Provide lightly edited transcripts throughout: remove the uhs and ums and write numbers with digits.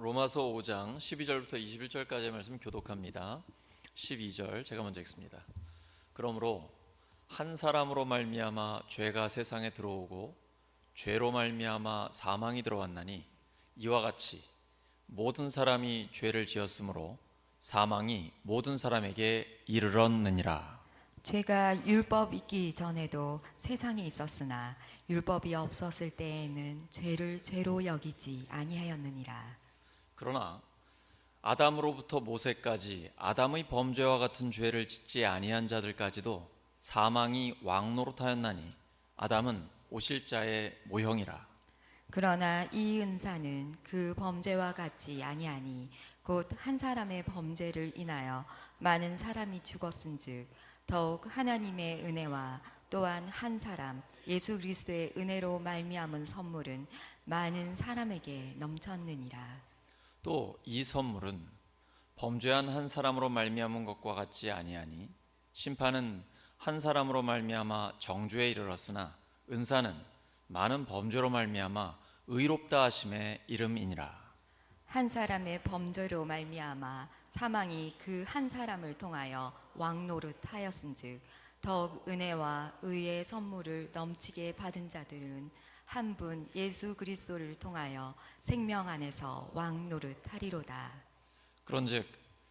로마서 5장 12절부터 21절까지의 말씀 교독합니다. 12절 제가 먼저 읽습니다. 그러므로 한 사람으로 말미암아 죄가 세상에 들어오고 죄로 말미암아 사망이 들어왔나니 이와 같이 모든 사람이 죄를 지었으므로 사망이 모든 사람에게 이르렀느니라. 죄가 율법 있기 전에도 세상에 있었으나 율법이 없었을 때에는 죄를 죄로 여기지 아니하였느니라. 그러나 아담으로부터 모세까지 아담의 범죄와 같은 죄를 짓지 아니한 자들까지도 사망이 왕노릇하였나니 아담은 오실 자의 모형이라. 그러나 이 은사는 그 범죄와 같지 아니하니 곧 한 사람의 범죄를 인하여 많은 사람이 죽었은즉 더욱 하나님의 은혜와 또한 한 사람 예수 그리스도의 은혜로 말미암은 선물은 많은 사람에게 넘쳤느니라. 또 이 선물은 범죄한 한 사람으로 말미암은 것과 같지 아니하니 심판은 한 사람으로 말미암아 정죄에 이르렀으나 은사는 많은 범죄로 말미암아 의롭다 하심의 이름이니라. 한 사람의 범죄로 말미암아 사망이 그 한 사람을 통하여 왕노릇하였은즉 더욱 은혜와 의의 선물을 넘치게 받은 자들은 한 분 예수 그리스도를 통하여 생명 안에서 왕노릇하리로다. 그런즉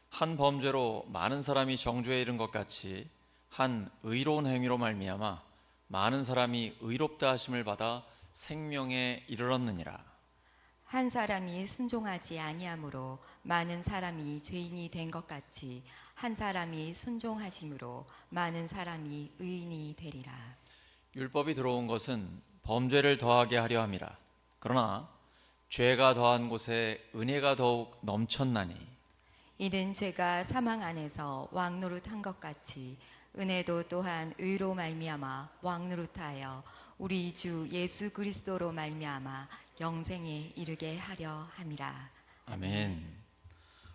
한 범죄로 많은 사람이 정죄에 이른 것 같이 한 의로운 행위로 말미암아 많은 사람이 의롭다 하심을 받아 생명에 이르렀느니라. 한 사람이 순종하지 아니함으로 많은 사람이 죄인이 된 것 같이 한 사람이 순종하심으로 많은 사람이 의인이 되리라. 율법이 들어온 것은 범죄를 더하게 하려 함이라. 그러나 죄가 더한 곳에 은혜가 더욱 넘쳤나니 이는 죄가 사망 안에서 왕노릇한 것 같이 은혜도 또한 의로 말미암아 왕노릇하여 우리 주 예수 그리스도로 말미암아 영생에 이르게 하려 함이라. 아멘.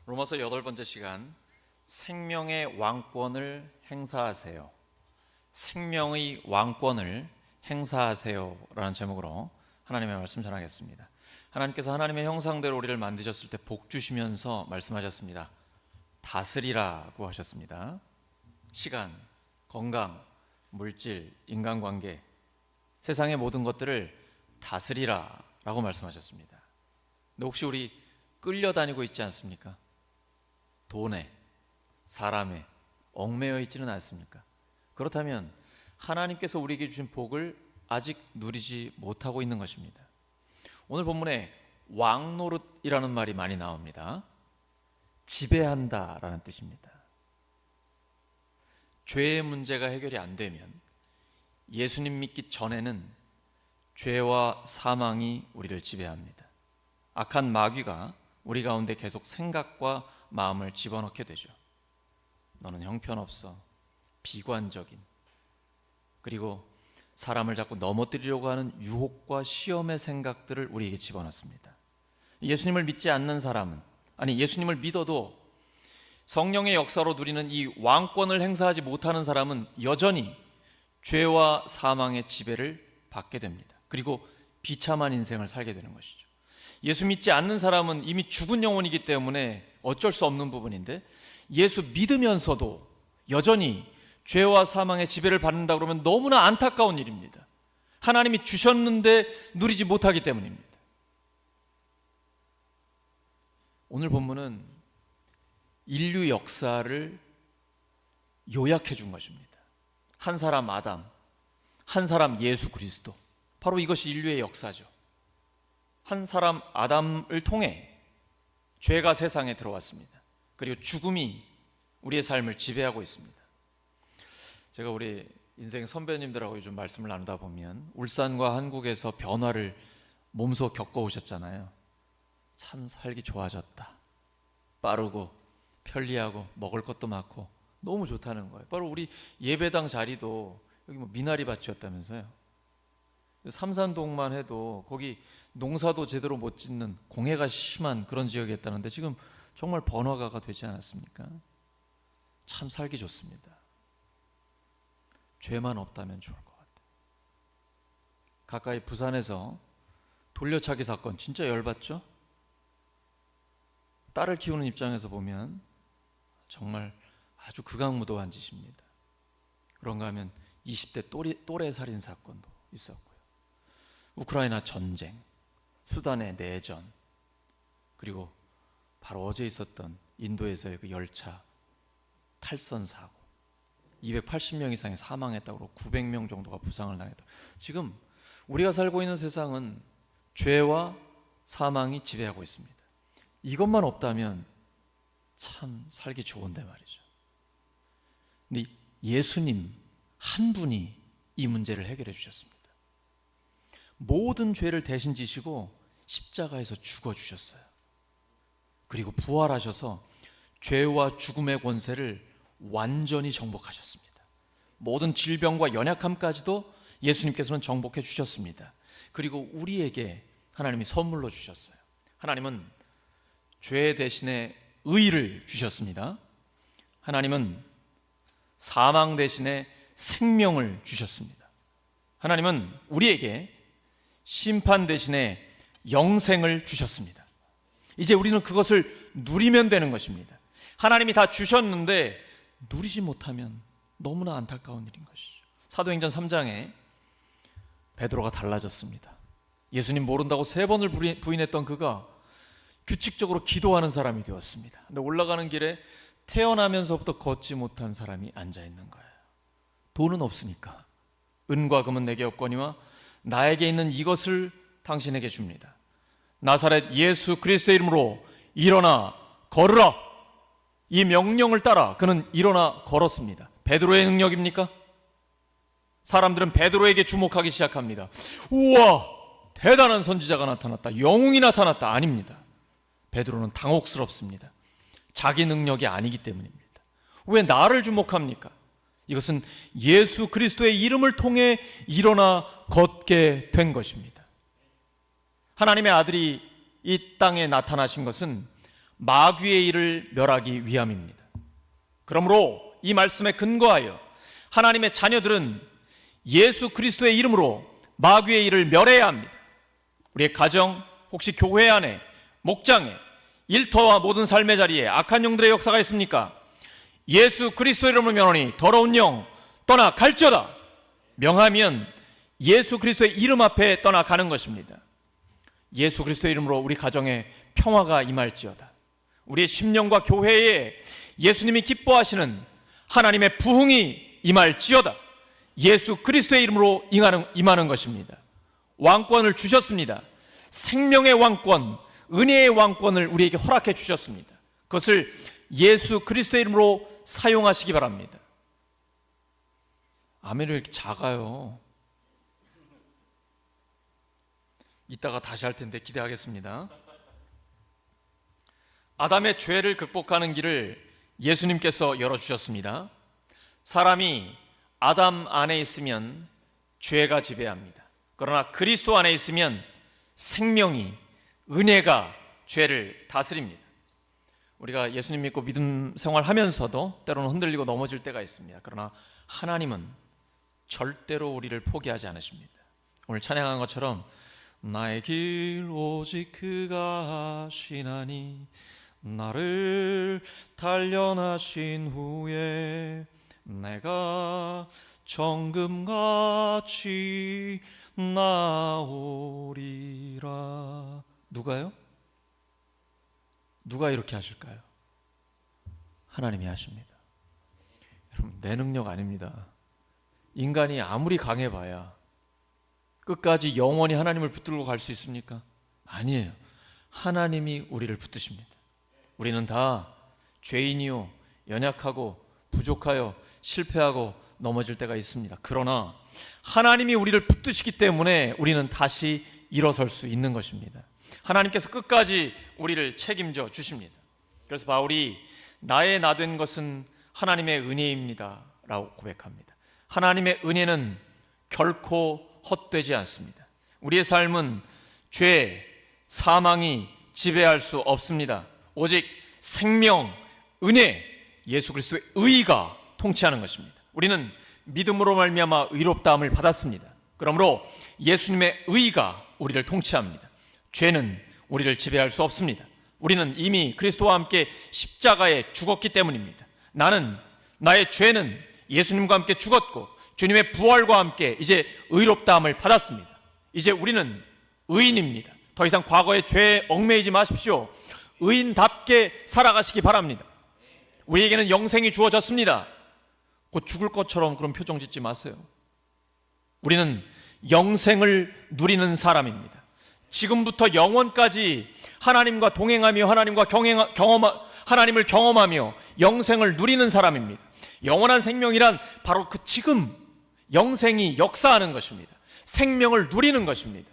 로마서 8번째 시간, 생명의 왕권을 행사하세요. 생명의 왕권을 행사하세요 라는 제목으로 하나님의 말씀 전하겠습니다. 하나님께서 하나님의 형상대로 우리를 만드셨을 때 복 주시면서 말씀하셨습니다. 다스리라고 하셨습니다. 시간, 건강, 물질, 인간관계, 세상의 모든 것들을 다스리라 라고 말씀하셨습니다. 근데 혹시 우리 끌려다니고 있지 않습니까? 돈에, 사람에 얽매여 있지는 않습니까? 그렇다면 하나님께서 우리에게 주신 복을 아직 누리지 못하고 있는 것입니다. 오늘 본문에 왕노릇이라는 말이 많이 나옵니다. 지배한다라는 뜻입니다. 죄의 문제가 해결이 안 되면 예수님 믿기 전에는 죄와 사망이 우리를 지배합니다. 악한 마귀가 우리 가운데 계속 생각과 마음을 집어넣게 되죠. 너는 형편없어, 비관적인, 그리고 사람을 자꾸 넘어뜨리려고 하는 유혹과 시험의 생각들을 우리에게 집어넣습니다. 예수님을 믿지 않는 사람은, 아니 예수님을 믿어도 성령의 역사로 누리는 이 왕권을 행사하지 못하는 사람은 여전히 죄와 사망의 지배를 받게 됩니다. 그리고 비참한 인생을 살게 되는 것이죠. 예수 믿지 않는 사람은 이미 죽은 영혼이기 때문에 어쩔 수 없는 부분인데, 예수 믿으면서도 여전히 죄와 사망의 지배를 받는다 그러면 너무나 안타까운 일입니다. 하나님이 주셨는데 누리지 못하기 때문입니다. 오늘 본문은 인류 역사를 요약해 준 것입니다. 한 사람 아담, 한 사람 예수 그리스도, 바로 이것이 인류의 역사죠. 한 사람 아담을 통해 죄가 세상에 들어왔습니다. 그리고 죽음이 우리의 삶을 지배하고 있습니다. 제가 우리 인생 선배님들하고 요즘 말씀을 나누다 보면 울산과 한국에서 변화를 몸소 겪어오셨잖아요. 참 살기 좋아졌다. 빠르고 편리하고 먹을 것도 많고 너무 좋다는 거예요. 바로 우리 예배당 자리도 여기 뭐 미나리 밭이었다면서요. 삼산동만 해도 거기 농사도 제대로 못 짓는 공해가 심한 그런 지역이었다는데 지금 정말 번화가가 되지 않았습니까? 참 살기 좋습니다. 죄만 없다면 좋을 것 같아요. 가까이 부산에서 돌려차기 사건 진짜 열받죠? 딸을 키우는 입장에서 보면 정말 아주 극악무도한 짓입니다. 그런가 하면 20대 또래 살인 사건도 있었고요. 우크라이나 전쟁, 수단의 내전, 그리고 바로 어제 있었던 인도에서의 그 열차 탈선 사고, 280명 이상이 사망했다고 900명 정도가 부상을 당했다. 지금 우리가 살고 있는 세상은 죄와 사망이 지배하고 있습니다. 이것만 없다면 참 살기 좋은데 말이죠. 근데 예수님 한 분이 이 문제를 해결해 주셨습니다. 모든 죄를 대신 지시고 십자가에서 죽어 주셨어요. 그리고 부활하셔서 죄와 죽음의 권세를 완전히 정복하셨습니다. 모든 질병과 연약함까지도 예수님께서는 정복해 주셨습니다. 그리고 우리에게 하나님이 선물로 주셨어요. 하나님은 죄 대신에 의를 주셨습니다. 하나님은 사망 대신에 생명을 주셨습니다. 하나님은 우리에게 심판 대신에 영생을 주셨습니다. 이제 우리는 그것을 누리면 되는 것입니다. 하나님이 다 주셨는데 누리지 못하면 너무나 안타까운 일인 것이죠. 사도행전 3장에 베드로가 달라졌습니다. 예수님 모른다고 3번을 부인했던 그가 규칙적으로 기도하는 사람이 되었습니다. 근데 올라가는 길에 태어나면서부터 걷지 못한 사람이 앉아있는 거예요. 돈은 없으니까 은과 금은 내게 없거니와 나에게 있는 이것을 당신에게 줍니다. 나사렛 예수 그리스도의 이름으로 일어나 걸으라. 이 명령을 따라 그는 일어나 걸었습니다. 베드로의 능력입니까? 사람들은 베드로에게 주목하기 시작합니다. 우와, 대단한 선지자가 나타났다, 영웅이 나타났다. 아닙니다. 베드로는 당혹스럽습니다. 자기 능력이 아니기 때문입니다. 왜 나를 주목합니까? 이것은 예수 그리스도의 이름을 통해 일어나 걷게 된 것입니다. 하나님의 아들이 이 땅에 나타나신 것은 마귀의 일을 멸하기 위함입니다. 그러므로 이 말씀에 근거하여 하나님의 자녀들은 예수 그리스도의 이름으로 마귀의 일을 멸해야 합니다. 우리의 가정, 혹시 교회 안에, 목장에, 일터와 모든 삶의 자리에 악한 영들의 역사가 있습니까? 예수 그리스도의 이름으로 명하노니 더러운 영 떠나 갈지어다. 명하면 예수 그리스도의 이름 앞에 떠나가는 것입니다. 예수 그리스도의 이름으로 우리 가정에 평화가 임할지어다. 우리의 심령과 교회에 예수님이 기뻐하시는 하나님의 부흥이 임할지어다. 예수 그리스도의 이름으로 임하는 것입니다. 왕권을 주셨습니다. 생명의 왕권, 은혜의 왕권을 우리에게 허락해 주셨습니다. 그것을 예수 그리스도의 이름으로 사용하시기 바랍니다. 아멘이 왜 이렇게 작아요? 이따가 다시 할 텐데 기대하겠습니다. 아담의 죄를 극복하는 길을 예수님께서 열어주셨습니다. 사람이 아담 안에 있으면 죄가 지배합니다. 그러나 그리스도 안에 있으면 생명이, 은혜가 죄를 다스립니다. 우리가 예수님 믿고 믿음 생활하면서도 때로는 흔들리고 넘어질 때가 있습니다. 그러나 하나님은 절대로 우리를 포기하지 않으십니다. 오늘 찬양한 것처럼 나의 길 오직 그가 아시나니 나를 단련하신 후에 내가 정금같이 나오리라. 누가요? 누가 이렇게 하실까요? 하나님이 하십니다. 여러분, 내 능력 아닙니다. 인간이 아무리 강해봐야 끝까지 영원히 하나님을 붙들고 갈 수 있습니까? 아니에요. 하나님이 우리를 붙드십니다. 우리는 다 죄인이요, 연약하고 부족하여 실패하고 넘어질 때가 있습니다. 그러나 하나님이 우리를 붙드시기 때문에 우리는 다시 일어설 수 있는 것입니다. 하나님께서 끝까지 우리를 책임져 주십니다. 그래서 바울이 나의 나 된 것은 하나님의 은혜입니다 라고 고백합니다. 하나님의 은혜는 결코 헛되지 않습니다. 우리의 삶은 죄, 사망이 지배할 수 없습니다. 오직 생명, 은혜, 예수 그리스도의 의가 통치하는 것입니다. 우리는 믿음으로 말미암아 의롭다함을 받았습니다. 그러므로 예수님의 의가 우리를 통치합니다. 죄는 우리를 지배할 수 없습니다. 우리는 이미 그리스도와 함께 십자가에 죽었기 때문입니다. 나의 죄는 예수님과 함께 죽었고 주님의 부활과 함께 이제 의롭다함을 받았습니다. 이제 우리는 의인입니다. 더 이상 과거의 죄에 얽매이지 마십시오. 의인답게 살아가시기 바랍니다. 우리에게는 영생이 주어졌습니다. 곧 죽을 것처럼 그런 표정 짓지 마세요. 우리는 영생을 누리는 사람입니다. 지금부터 영원까지 하나님과 동행하며 하나님을 경험하며 영생을 누리는 사람입니다. 영원한 생명이란 바로 그 지금 영생이 역사하는 것입니다. 생명을 누리는 것입니다.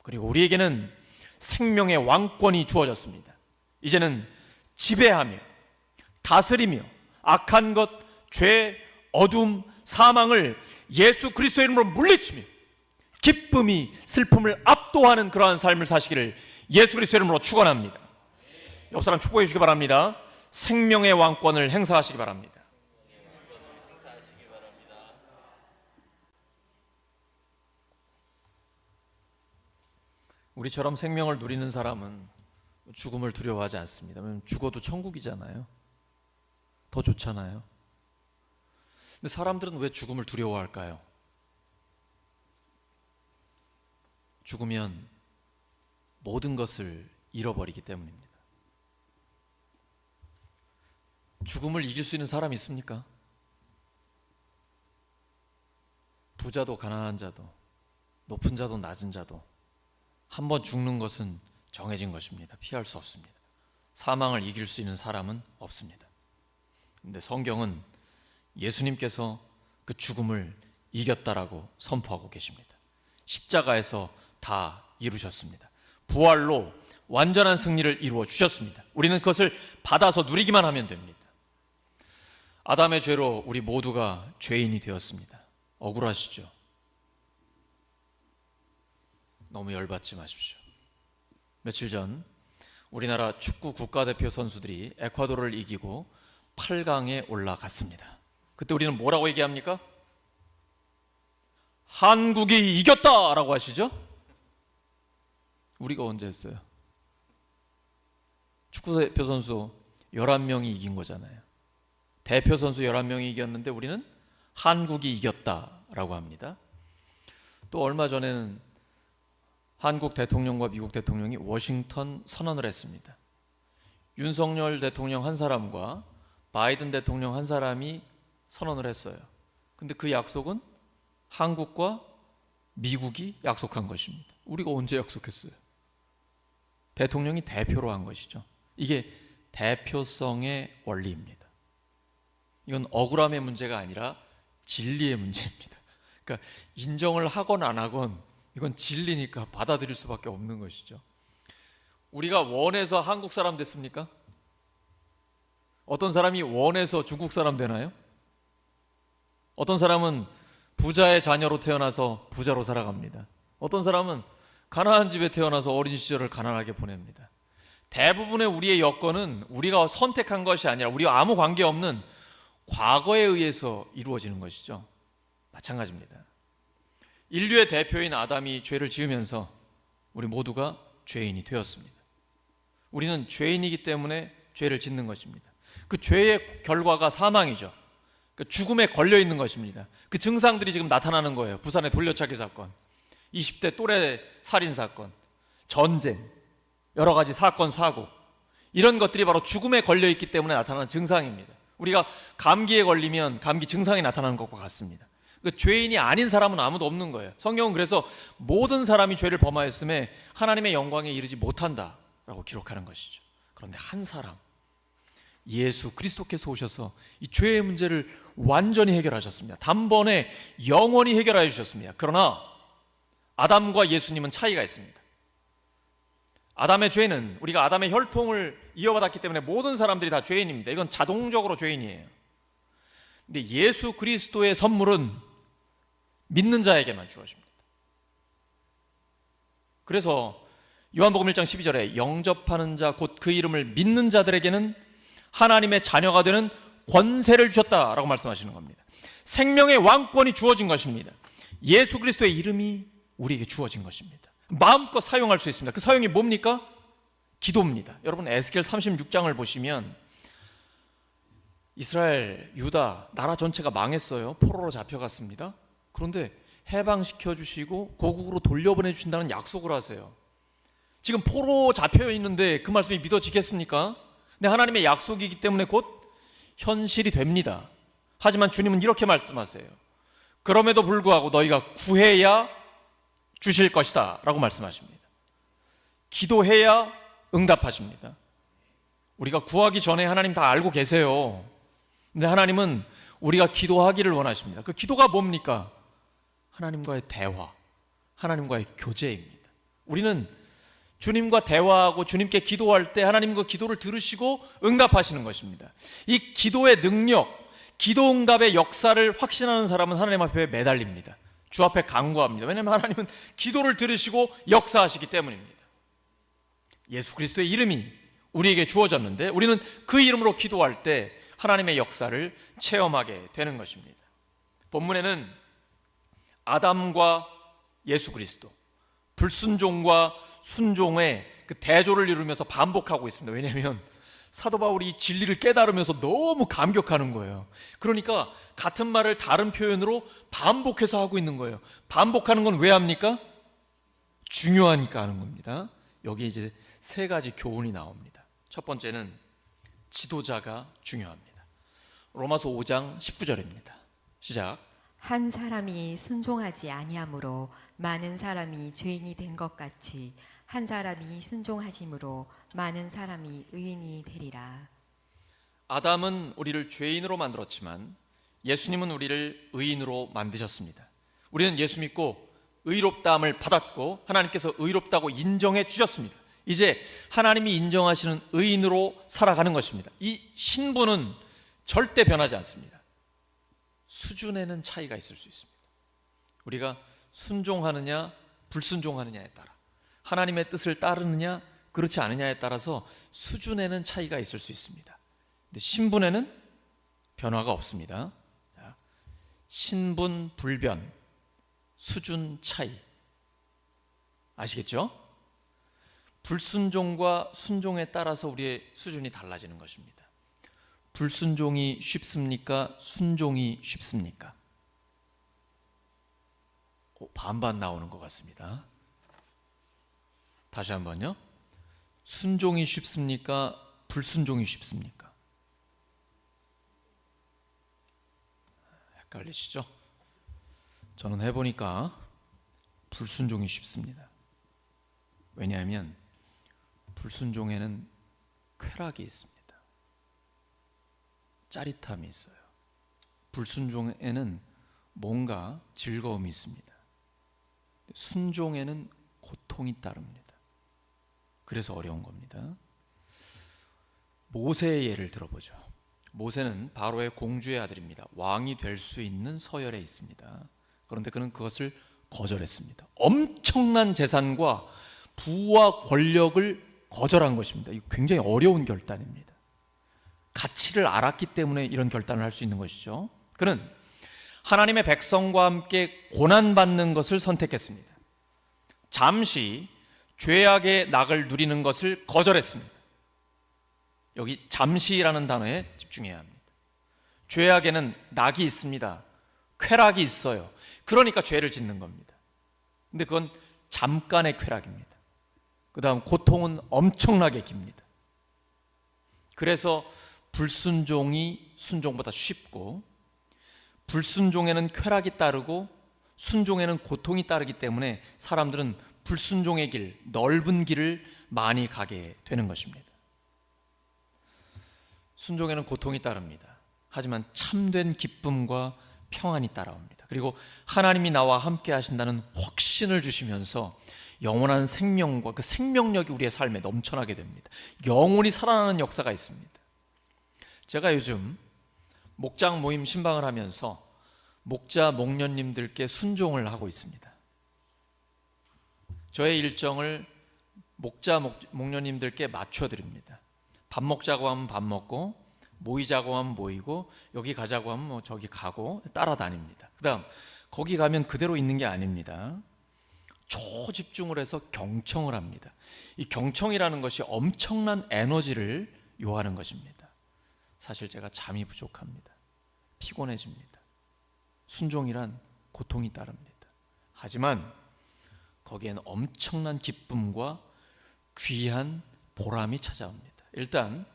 그리고 우리에게는 생명의 왕권이 주어졌습니다. 이제는 지배하며 다스리며 악한 것, 죄, 어둠, 사망을 예수 그리스도의 이름으로 물리치며 기쁨이 슬픔을 압도하는 그러한 삶을 사시기를 예수 그리스도의 이름으로 축원합니다. 옆 사람 축복해 주시기 바랍니다. 생명의 왕권을 행사하시기 바랍니다. 우리처럼 생명을 누리는 사람은 죽음을 두려워하지 않습니다. 왜냐하면 죽어도 천국이잖아요. 더 좋잖아요. 근데 사람들은 왜 죽음을 두려워할까요? 죽으면 모든 것을 잃어버리기 때문입니다. 죽음을 이길 수 있는 사람이 있습니까? 부자도 가난한 자도 높은 자도 낮은 자도 한번 죽는 것은 정해진 것입니다. 피할 수 없습니다. 사망을 이길 수 있는 사람은 없습니다. 그런데 성경은 예수님께서 그 죽음을 이겼다라고 선포하고 계십니다. 십자가에서 다 이루셨습니다. 부활로 완전한 승리를 이루어 주셨습니다. 우리는 그것을 받아서 누리기만 하면 됩니다. 아담의 죄로 우리 모두가 죄인이 되었습니다. 억울하시죠? 너무 열받지 마십시오. 며칠 전 우리나라 축구 국가대표 선수들이 에콰도르를 이기고 8강에 올라갔습니다. 그때 우리는 뭐라고 얘기합니까? 한국이 이겼다라고 하시죠? 우리가 언제 했어요? 축구대표 선수 11명이 이긴 거잖아요. 대표 선수 11명이 이겼는데 우리는 한국이 이겼다라고 합니다. 또 얼마 전에는 한국 대통령과 미국 대통령이 워싱턴 선언을 했습니다. 윤석열 대통령 한 사람과 바이든 대통령 한 사람이 선언을 했어요. 근데 그 약속은 한국과 미국이 약속한 것입니다. 우리가 언제 약속했어요? 대통령이 대표로 한 것이죠. 이게 대표성의 원리입니다. 이건 억울함의 문제가 아니라 진리의 문제입니다. 그러니까 인정을 하건 안 하건 이건 진리니까 받아들일 수밖에 없는 것이죠. 우리가 원해서 한국 사람 됐습니까? 어떤 사람이 원해서 중국 사람 되나요? 어떤 사람은 부자의 자녀로 태어나서 부자로 살아갑니다. 어떤 사람은 가난한 집에 태어나서 어린 시절을 가난하게 보냅니다. 대부분의 우리의 여건은 우리가 선택한 것이 아니라 우리와 아무 관계없는 과거에 의해서 이루어지는 것이죠. 마찬가지입니다. 인류의 대표인 아담이 죄를 지으면서 우리 모두가 죄인이 되었습니다. 우리는 죄인이기 때문에 죄를 짓는 것입니다. 그 죄의 결과가 사망이죠. 그 죽음에 걸려 있는 것입니다. 그 증상들이 지금 나타나는 거예요. 부산의 돌려차기 사건, 20대 또래 살인 사건, 전쟁, 여러 가지 사건, 사고, 이런 것들이 바로 죽음에 걸려 있기 때문에 나타나는 증상입니다. 우리가 감기에 걸리면 감기 증상이 나타나는 것과 같습니다. 그 죄인이 아닌 사람은 아무도 없는 거예요. 성경은 그래서 모든 사람이 죄를 범하였음에 하나님의 영광에 이르지 못한다라고 기록하는 것이죠. 그런데 한 사람, 예수 그리스도께서 오셔서 이 죄의 문제를 완전히 해결하셨습니다. 단번에 영원히 해결하여 주셨습니다. 그러나 아담과 예수님은 차이가 있습니다. 아담의 죄는 우리가 아담의 혈통을 이어받았기 때문에 모든 사람들이 다 죄인입니다. 이건 자동적으로 죄인이에요. 근데 예수 그리스도의 선물은 믿는 자에게만 주어집니다. 그래서 요한복음 1장 12절에 영접하는 자 곧 그 이름을 믿는 자들에게는 하나님의 자녀가 되는 권세를 주셨다라고 말씀하시는 겁니다. 생명의 왕권이 주어진 것입니다. 예수 그리스도의 이름이 우리에게 주어진 것입니다. 마음껏 사용할 수 있습니다. 그 사용이 뭡니까? 기도입니다. 여러분 에스겔 36장을 보시면 이스라엘, 유다 나라 전체가 망했어요. 포로로 잡혀갔습니다. 그런데 해방시켜 주시고 고국으로 돌려보내 주신다는 약속을 하세요. 지금 포로 잡혀 있는데 그 말씀이 믿어지겠습니까? 근데 하나님의 약속이기 때문에 곧 현실이 됩니다. 하지만 주님은 이렇게 말씀하세요. 그럼에도 불구하고 너희가 구해야 주실 것이다 라고 말씀하십니다. 기도해야 응답하십니다. 우리가 구하기 전에 하나님 다 알고 계세요. 근데 하나님은 우리가 기도하기를 원하십니다. 그 기도가 뭡니까? 하나님과의 대화, 하나님과의 교제입니다. 우리는 주님과 대화하고 주님께 기도할 때 하나님 그 기도를 들으시고 응답하시는 것입니다. 이 기도의 능력, 기도 응답의 역사를 확신하는 사람은 하나님 앞에 매달립니다. 주 앞에 간구합니다. 왜냐하면 하나님은 기도를 들으시고 역사하시기 때문입니다. 예수 그리스도의 이름이 우리에게 주어졌는데 우리는 그 이름으로 기도할 때 하나님의 역사를 체험하게 되는 것입니다. 본문에는 아담과 예수 그리스도, 불순종과 순종의 그 대조를 이루면서 반복하고 있습니다. 왜냐하면 사도 바울이 이 진리를 깨달으면서 너무 감격하는 거예요. 그러니까 같은 말을 다른 표현으로 반복해서 하고 있는 거예요. 반복하는 건 왜 합니까? 중요하니까 하는 겁니다. 여기 이제 세 가지 교훈이 나옵니다. 첫 번째는 지도자가 중요합니다. 로마서 5장 19절입니다. 시작. 한 사람이 순종하지 아니함으로 많은 사람이 죄인이 된 것 같이 한 사람이 순종하심으로 많은 사람이 의인이 되리라. 아담은 우리를 죄인으로 만들었지만 예수님은 우리를 의인으로 만드셨습니다. 우리는 예수 믿고 의롭다함을 받았고 하나님께서 의롭다고 인정해 주셨습니다. 이제 하나님이 인정하시는 의인으로 살아가는 것입니다. 이 신분은 절대 변하지 않습니다. 수준에는 차이가 있을 수 있습니다. 우리가 순종하느냐 불순종하느냐에 따라, 하나님의 뜻을 따르느냐 그렇지 않느냐에 따라서 수준에는 차이가 있을 수 있습니다. 근데 신분에는 변화가 없습니다. 신분 불변, 수준 차이. 아시겠죠? 불순종과 순종에 따라서 우리의 수준이 달라지는 것입니다. 불순종이 쉽습니까? 순종이 쉽습니까? 반반 나오는 것 같습니다. 다시 한번요. 순종이 쉽습니까? 불순종이 쉽습니까? 헷갈리시죠? 저는 해보니까 불순종이 쉽습니다. 왜냐하면 불순종에는 쾌락이 있습니다. 짜릿함이 있어요. 불순종에는 뭔가 즐거움이 있습니다. 순종에는 고통이 따릅니다. 그래서 어려운 겁니다. 모세의 예를 들어보죠. 모세는 바로의 공주의 아들입니다. 왕이 될 수 있는 서열에 있습니다. 그런데 그는 그것을 거절했습니다. 엄청난 재산과 부와 권력을 거절한 것입니다. 이거 굉장히 어려운 결단입니다. 가치를 알았기 때문에 이런 결단을 할 수 있는 것이죠. 그는 하나님의 백성과 함께 고난받는 것을 선택했습니다. 잠시 죄악의 낙을 누리는 것을 거절했습니다. 여기 잠시라는 단어에 집중해야 합니다. 죄악에는 낙이 있습니다. 쾌락이 있어요. 그러니까 죄를 짓는 겁니다. 근데 그건 잠깐의 쾌락입니다. 그 다음 고통은 엄청나게 깁니다. 그래서 불순종이 순종보다 쉽고, 불순종에는 쾌락이 따르고 순종에는 고통이 따르기 때문에 사람들은 불순종의 길, 넓은 길을 많이 가게 되는 것입니다. 순종에는 고통이 따릅니다. 하지만 참된 기쁨과 평안이 따라옵니다. 그리고 하나님이 나와 함께 하신다는 확신을 주시면서 영원한 생명과 그 생명력이 우리의 삶에 넘쳐나게 됩니다. 영혼이 살아나는 역사가 있습니다. 제가 요즘 목장 모임 신방을 하면서 목자, 목녀님들께 순종을 하고 있습니다. 저의 일정을 목자, 목녀님들께 맞춰드립니다. 밥 먹자고 하면 밥 먹고, 모이자고 하면 모이고, 여기 가자고 하면 뭐 저기 가고 따라다닙니다. 그 다음 거기 가면 그대로 있는 게 아닙니다. 초집중을 해서 경청을 합니다. 이 경청이라는 것이 엄청난 에너지를 요하는 것입니다. 사실 제가 잠이 부족합니다. 피곤해집니다. 순종이란 고통이 따릅니다. 하지만 거기엔 엄청난 기쁨과 귀한 보람이 찾아옵니다. 일단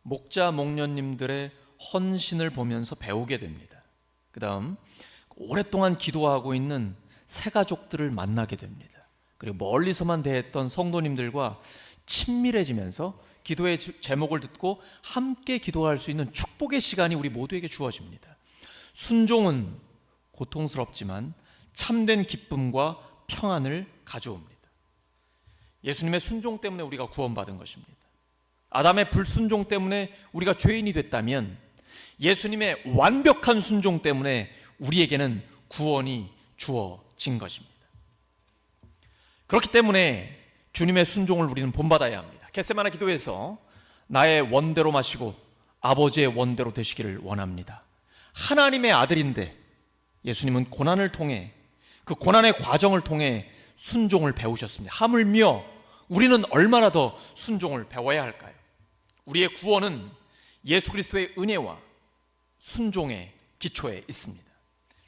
목자 목녀님들의 헌신을 보면서 배우게 됩니다. 그 다음 오랫동안 기도하고 있는 새가족들을 만나게 됩니다. 그리고 멀리서만 대했던 성도님들과 친밀해지면서 기도의 제목을 듣고 함께 기도할 수 있는 축복의 시간이 우리 모두에게 주어집니다. 순종은 고통스럽지만 참된 기쁨과 평안을 가져옵니다. 예수님의 순종 때문에 우리가 구원받은 것입니다. 아담의 불순종 때문에 우리가 죄인이 됐다면 예수님의 완벽한 순종 때문에 우리에게는 구원이 주어진 것입니다. 그렇기 때문에 주님의 순종을 우리는 본받아야 합니다. 겟세마네 기도에서 나의 원대로 마시고 아버지의 원대로 되시기를 원합니다. 하나님의 아들인데 예수님은 고난을 통해 그 고난의 과정을 통해 순종을 배우셨습니다. 하물며 우리는 얼마나 더 순종을 배워야 할까요? 우리의 구원은 예수 그리스도의 은혜와 순종의 기초에 있습니다.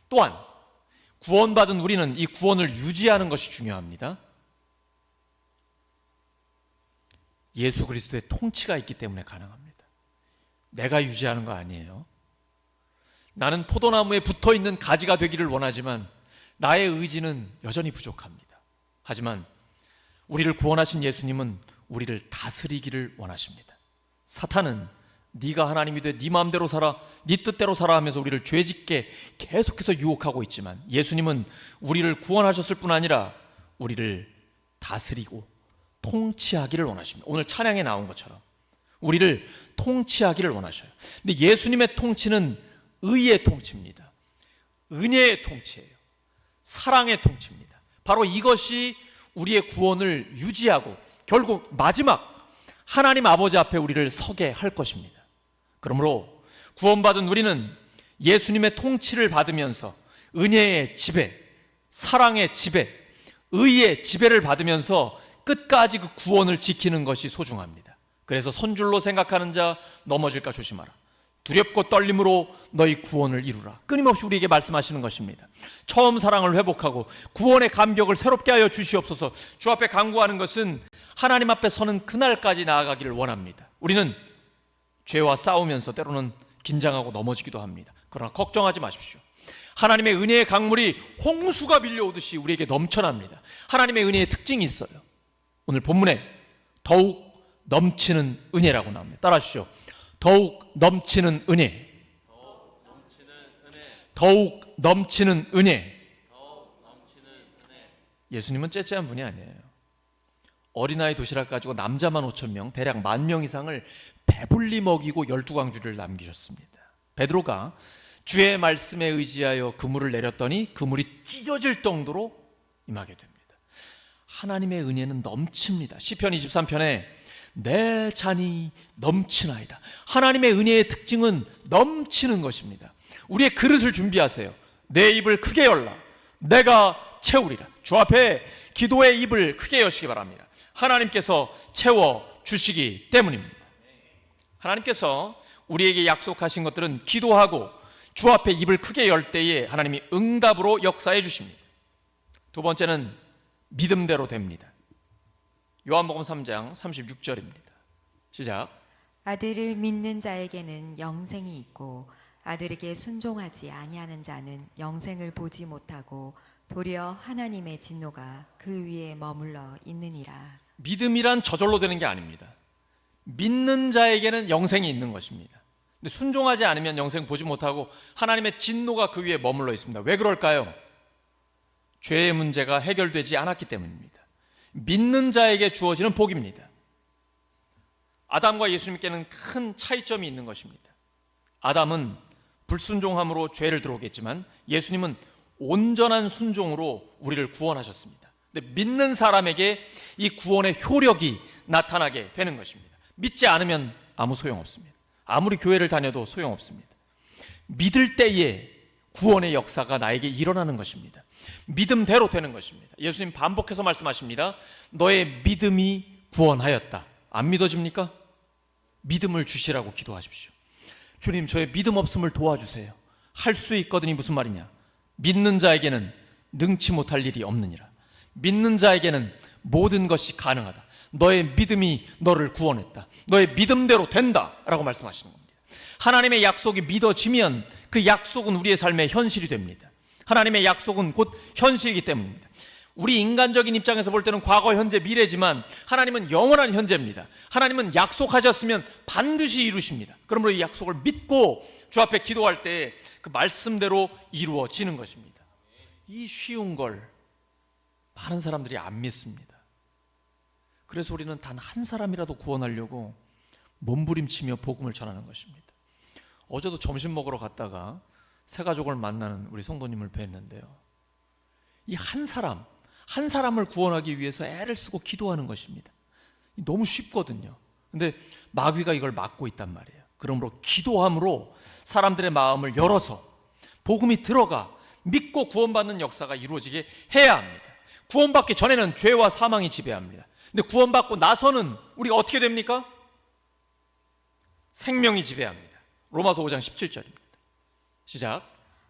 또한 구원받은 우리는 이 구원을 유지하는 것이 중요합니다. 예수 그리스도의 통치가 있기 때문에 가능합니다. 내가 유지하는 거 아니에요. 나는 포도나무에 붙어있는 가지가 되기를 원하지만 나의 의지는 여전히 부족합니다. 하지만 우리를 구원하신 예수님은 우리를 다스리기를 원하십니다. 사탄은 네가 하나님이 돼 네 마음대로 살아, 네 뜻대로 살아 하면서 우리를 죄짓게 계속해서 유혹하고 있지만 예수님은 우리를 구원하셨을 뿐 아니라 우리를 다스리고 통치하기를 원하십니다. 오늘 찬양에 나온 것처럼 우리를 통치하기를 원하셔요. 근데 예수님의 통치는 의의 통치입니다. 은혜의 통치예요. 사랑의 통치입니다. 바로 이것이 우리의 구원을 유지하고 결국 마지막 하나님 아버지 앞에 우리를 서게 할 것입니다. 그러므로 구원받은 우리는 예수님의 통치를 받으면서 은혜의 지배, 사랑의 지배, 의의 지배를 받으면서 끝까지 그 구원을 지키는 것이 소중합니다. 그래서 선줄로 생각하는 자 넘어질까 조심하라. 두렵고 떨림으로 너희 구원을 이루라. 끊임없이 우리에게 말씀하시는 것입니다. 처음 사랑을 회복하고 구원의 감격을 새롭게 하여 주시옵소서. 주 앞에 간구하는 것은 하나님 앞에 서는 그날까지 나아가기를 원합니다. 우리는 죄와 싸우면서 때로는 긴장하고 넘어지기도 합니다. 그러나 걱정하지 마십시오. 하나님의 은혜의 강물이 홍수가 밀려오듯이 우리에게 넘쳐납니다. 하나님의 은혜의 특징이 있어요. 오늘 본문에 더욱 넘치는 은혜라고 나옵니다. 따라하시죠. 더욱 넘치는 은혜. 더욱 넘치는 은혜. 예수님은 째째한 분이 아니에요. 어린아이 도시락 가지고 남자만 5,000명, 대략 10,000명 이상을 배불리 먹이고 12광주를 남기셨습니다. 베드로가 주의 말씀에 의지하여 그물을 내렸더니 그물이 찢어질 정도로 임하게 됩니다. 하나님의 은혜는 넘칩니다. 시편 23편에 내 잔이 넘치나이다. 하나님의 은혜의 특징은 넘치는 것입니다. 우리의 그릇을 준비하세요. 내 입을 크게 열라. 내가 채우리라. 주 앞에 기도의 입을 크게 여시기 바랍니다. 하나님께서 채워주시기 때문입니다. 하나님께서 우리에게 약속하신 것들은 기도하고 주 앞에 입을 크게 열 때에 하나님이 응답으로 역사해 주십니다. 두 번째는 믿음대로 됩니다. 요한복음 3장 36절입니다. 시작. 아들을 믿는 자에게는 영생이 있고 아들에게 순종하지 아니하는 자는 영생을 보지 못하고 도리어 하나님의 진노가 그 위에 머물러 있느니라. 믿음이란 저절로 되는 게 아닙니다. 믿는 자에게는 영생이 있는 것입니다. 근데 순종하지 않으면 영생 보지 못하고 하나님의 진노가 그 위에 머물러 있습니다. 왜 그럴까요? 죄의 문제가 해결되지 않았기 때문입니다. 믿는 자에게 주어지는 복입니다. 아담과 예수님께는 큰 차이점이 있는 것입니다. 아담은 불순종함으로 죄를 들어오겠지만 예수님은 온전한 순종으로 우리를 구원하셨습니다. 근데 믿는 사람에게 이 구원의 효력이 나타나게 되는 것입니다. 믿지 않으면 아무 소용없습니다. 아무리 교회를 다녀도 소용없습니다. 믿을 때에 구원의 역사가 나에게 일어나는 것입니다. 믿음대로 되는 것입니다. 예수님 반복해서 말씀하십니다. 너의 믿음이 구원하였다. 안 믿어집니까? 믿음을 주시라고 기도하십시오. 주님, 저의 믿음 없음을 도와주세요. 할 수 있거든이 무슨 말이냐? 믿는 자에게는 능치 못할 일이 없느니라. 믿는 자에게는 모든 것이 가능하다. 너의 믿음이 너를 구원했다. 너의 믿음대로 된다 라고 말씀하시는 겁니다. 하나님의 약속이 믿어지면 그 약속은 우리의 삶의 현실이 됩니다. 하나님의 약속은 곧 현실이기 때문입니다. 우리 인간적인 입장에서 볼 때는 과거, 현재, 미래지만 하나님은 영원한 현재입니다. 하나님은 약속하셨으면 반드시 이루십니다. 그러므로 이 약속을 믿고 주 앞에 기도할 때 그 말씀대로 이루어지는 것입니다. 이 쉬운 걸 많은 사람들이 안 믿습니다. 그래서 우리는 단 한 사람이라도 구원하려고 몸부림치며 복음을 전하는 것입니다. 어제도 점심 먹으러 갔다가 새 가족을 만나는 우리 성도님을 뵀는데요. 이 한 사람을 구원하기 위해서 애를 쓰고 기도하는 것입니다. 너무 쉽거든요. 근데 마귀가 이걸 막고 있단 말이에요. 그러므로 기도함으로 사람들의 마음을 열어서 복음이 들어가 믿고 구원받는 역사가 이루어지게 해야 합니다. 구원받기 전에는 죄와 사망이 지배합니다. 근데 구원받고 나서는 우리가 어떻게 됩니까? 생명이 지배합니다. 로마서 5장 17절입니다. 시작.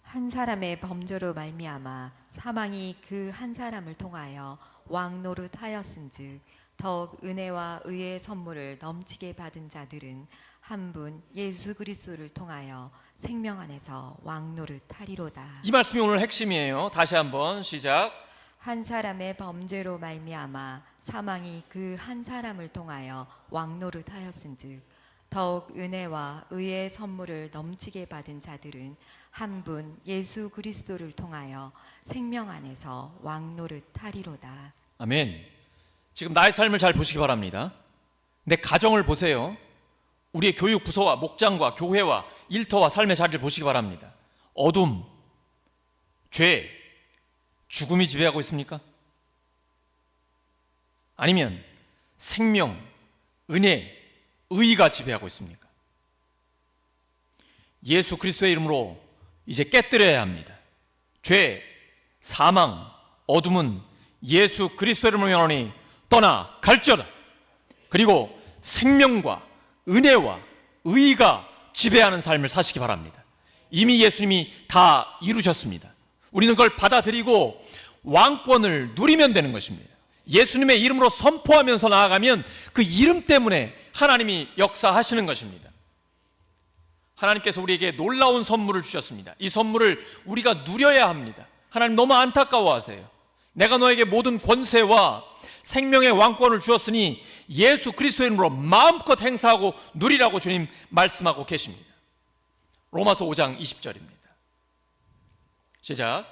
한 사람의 범죄로 말미암아 사망이 그 한 사람을 통하여 왕노릇하였은즉 더욱 은혜와 의의 선물을 넘치게 받은 자들은 한 분 예수 그리스도를 통하여 생명 안에서 왕노릇하리로다. 이 말씀이 오늘 핵심이에요. 다시 한번 시작. 한 사람의 범죄로 말미암아 사망이 그 한 사람을 통하여 왕노릇하였은즉 더욱 은혜와 의의 선물을 넘치게 받은 자들은 한 분 예수 그리스도를 통하여 생명 안에서 왕노릇하리로다. 아멘. 지금 나의 삶을 잘 보시기 바랍니다. 내 가정을 보세요. 우리의 교육 부서와 목장과 교회와 일터와 삶의 자리를 보시기 바랍니다. 어둠, 죄, 죽음이 지배하고 있습니까? 아니면 생명, 은혜, 의가 지배하고 있습니까? 예수 그리스도의 이름으로 이제 깨뜨려야 합니다. 죄, 사망, 어둠은 예수 그리스도의 이름으로 명하노니 떠나 갈지어다. 그리고 생명과 은혜와 의가 지배하는 삶을 사시기 바랍니다. 이미 예수님이 다 이루셨습니다. 우리는 그걸 받아들이고 왕권을 누리면 되는 것입니다. 예수님의 이름으로 선포하면서 나아가면 그 이름 때문에 하나님이 역사하시는 것입니다. 하나님께서 우리에게 놀라운 선물을 주셨습니다. 이 선물을 우리가 누려야 합니다. 하나님 너무 안타까워하세요. 내가 너에게 모든 권세와 생명의 왕권을 주었으니 예수 그리스도의 이름으로 마음껏 행사하고 누리라고 주님 말씀하고 계십니다. 로마서 5장 20절입니다. 시작.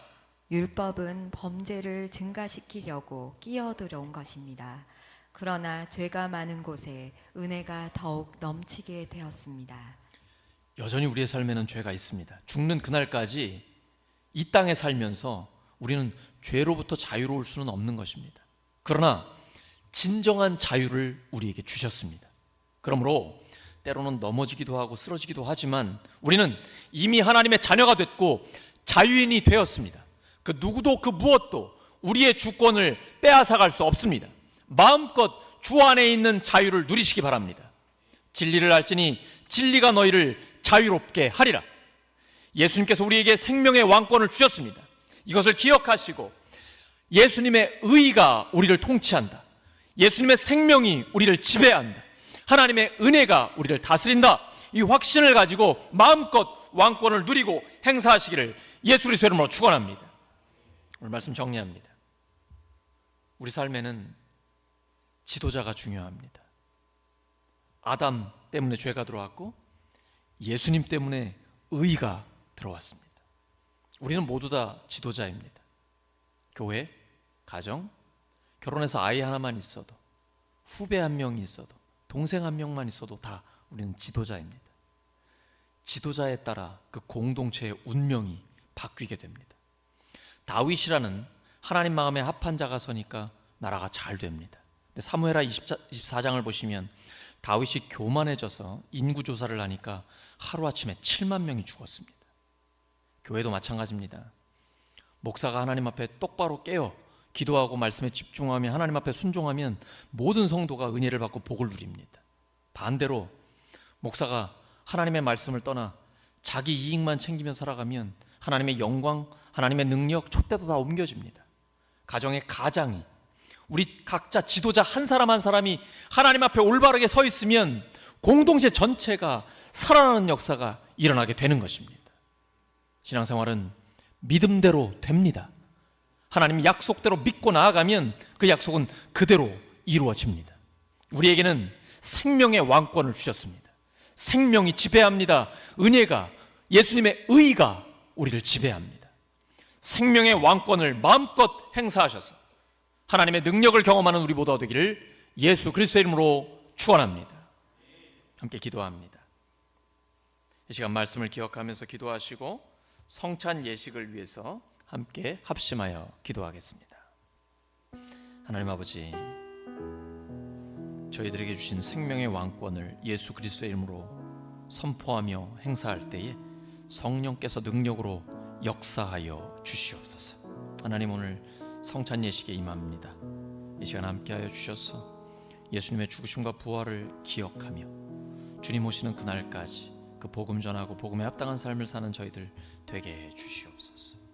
율법은 범죄를 증가시키려고 끼어들어온 것입니다. 그러나 죄가 많은 곳에 은혜가 더욱 넘치게 되었습니다. 여전히 우리의 삶에는 죄가 있습니다. 죽는 그날까지 이 땅에 살면서 우리는 죄로부터 자유로울 수는 없는 것입니다. 그러나 진정한 자유를 우리에게 주셨습니다. 그러므로 때로는 넘어지기도 하고 쓰러지기도 하지만 우리는 이미 하나님의 자녀가 됐고 자유인이 되었습니다. 그 누구도 그 무엇도 우리의 주권을 빼앗아갈 수 없습니다. 마음껏 주 안에 있는 자유를 누리시기 바랍니다. 진리를 알지니 진리가 너희를 자유롭게 하리라. 예수님께서 우리에게 생명의 왕권을 주셨습니다. 이것을 기억하시고 예수님의 의가 우리를 통치한다. 예수님의 생명이 우리를 지배한다. 하나님의 은혜가 우리를 다스린다. 이 확신을 가지고 마음껏 왕권을 누리고 행사하시기를 예수 그리스도의 이름으로 축원합니다. 오늘 말씀 정리합니다. 우리 삶에는 지도자가 중요합니다. 아담 때문에 죄가 들어왔고 예수님 때문에 의가 들어왔습니다. 우리는 모두 다 지도자입니다. 교회, 가정, 결혼해서 아이 하나만 있어도, 후배 한 명이 있어도, 동생 한 명만 있어도 다 우리는 지도자입니다. 지도자에 따라 그 공동체의 운명이 바뀌게 됩니다. 다윗이라는 하나님 마음에 합한 자가 서니까 나라가 잘 됩니다. 사무엘하 24장을 보시면 다윗이 교만해져서 인구조사를 하니까 하루아침에 7만 명이 죽었습니다. 교회도 마찬가지입니다. 목사가 하나님 앞에 똑바로 깨어 기도하고 말씀에 집중하며 하나님 앞에 순종하면 모든 성도가 은혜를 받고 복을 누립니다. 반대로 목사가 하나님의 말씀을 떠나 자기 이익만 챙기며 살아가면 하나님의 영광, 하나님의 능력, 촛대도 다 옮겨집니다. 가정의 가장이, 우리 각자 지도자 한 사람 한 사람이 하나님 앞에 올바르게 서 있으면 공동체 전체가 살아나는 역사가 일어나게 되는 것입니다. 신앙생활은 믿음대로 됩니다. 하나님 약속대로 믿고 나아가면 그 약속은 그대로 이루어집니다. 우리에게는 생명의 왕권을 주셨습니다. 생명이 지배합니다. 은혜가, 예수님의 의가 우리를 지배합니다. 생명의 왕권을 마음껏 행사하셔서 하나님의 능력을 경험하는 우리 모두가 되기를 예수 그리스도의 이름으로 축원합니다. 함께 기도합니다. 이 시간 말씀을 기억하면서 기도하시고 성찬 예식을 위해서 함께 합심하여 기도하겠습니다. 하나님 아버지, 저희들에게 주신 생명의 왕권을 예수 그리스도의 이름으로 선포하며 행사할 때에 성령께서 능력으로 역사하여 주시옵소서. 하나님, 오늘 성찬 예식에 임합니다. 이 시간 함께하여 주셔서 예수님의 죽으심과 부활을 기억하며 주님 오시는 그날까지 그 복음 전하고 복음에 합당한 삶을 사는 저희들 되게 해 주시옵소서.